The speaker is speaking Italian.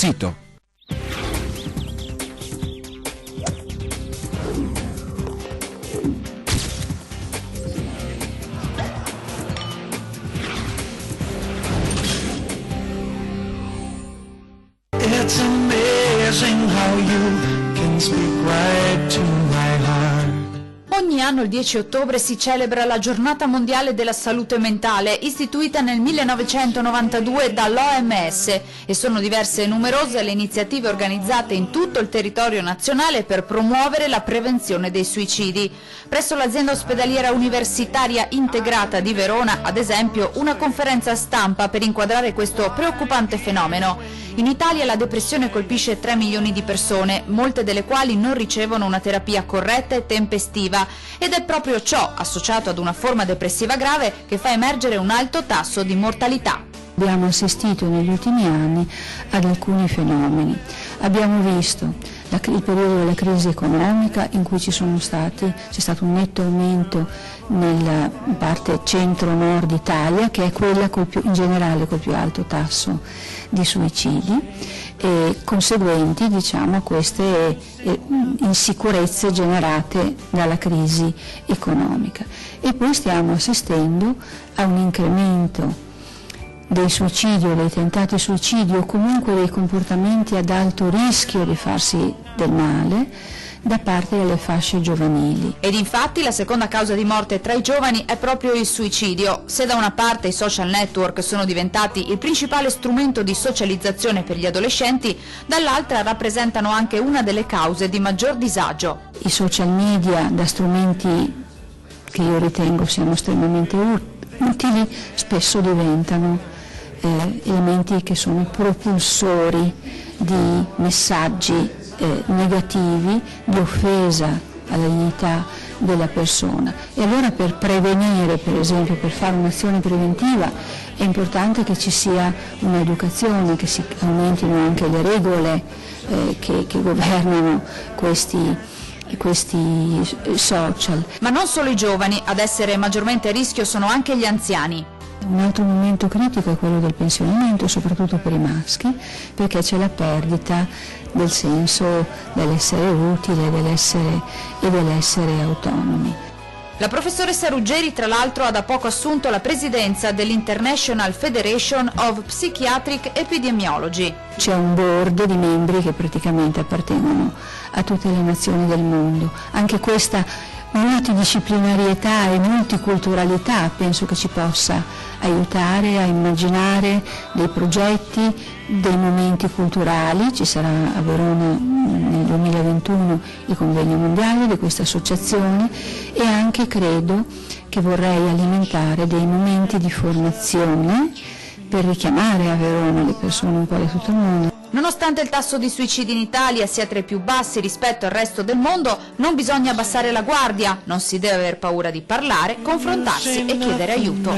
sito. It's amazing how you can speak right to my heart. Ogni anno il 10 ottobre si celebra la Giornata Mondiale della Salute Mentale, istituita nel 1992 dall'OMS, e sono diverse e numerose le iniziative organizzate in tutto il territorio nazionale per promuovere la prevenzione dei suicidi. Presso l'azienda ospedaliera universitaria integrata di Verona, ad esempio, una conferenza stampa per inquadrare questo preoccupante fenomeno. In Italia la depressione colpisce 3 milioni di persone, molte delle quali non ricevono una terapia corretta e tempestiva, ed è proprio ciò, associato ad una forma depressiva grave, che fa emergere un alto tasso di mortalità. Abbiamo assistito negli ultimi anni ad alcuni fenomeni. Abbiamo visto il periodo della crisi economica, in cui c'è stato un netto aumento nella parte centro-nord Italia, che è quella in generale col più alto tasso di suicidi, e conseguenti, diciamo, a queste insicurezze generate dalla crisi economica. E poi stiamo assistendo a un incremento dei suicidi o dei tentati suicidi, o comunque dei comportamenti ad alto rischio di farsi del male da parte delle fasce giovanili. Ed infatti la seconda causa di morte tra i giovani è proprio il suicidio. Se da una parte i social network sono diventati il principale strumento di socializzazione per gli adolescenti, dall'altra rappresentano anche una delle cause di maggior disagio. I social media, da strumenti che io ritengo siano estremamente utili, spesso diventano elementi che sono propulsori di messaggi negativi, di offesa alla dignità della persona. E allora, per prevenire, per esempio, per fare un'azione preventiva, è importante che ci sia un'educazione, che si aumentino anche le regole che governano questi social. Ma non solo i giovani, ad essere maggiormente a rischio sono anche gli anziani. Un altro momento critico è quello del pensionamento, soprattutto per i maschi, perché c'è la perdita del senso dell'essere utile, dell'essere autonomi. La professoressa Ruggeri, tra l'altro, ha da poco assunto la presidenza dell'International Federation of Psychiatric Epidemiology. C'è un board di membri che praticamente appartengono a tutte le nazioni del mondo. Anche questa multidisciplinarietà e multiculturalità penso che ci possa aiutare a immaginare dei progetti, dei momenti culturali. Ci sarà a Verona nel 2021 il convegno mondiale di questa associazione, e anche credo che vorrei alimentare dei momenti di formazione per richiamare a Verona le persone un po' di tutto il mondo. Nonostante il tasso di suicidi in Italia sia tra i più bassi rispetto al resto del mondo, non bisogna abbassare la guardia, non si deve aver paura di parlare, confrontarsi e chiedere aiuto.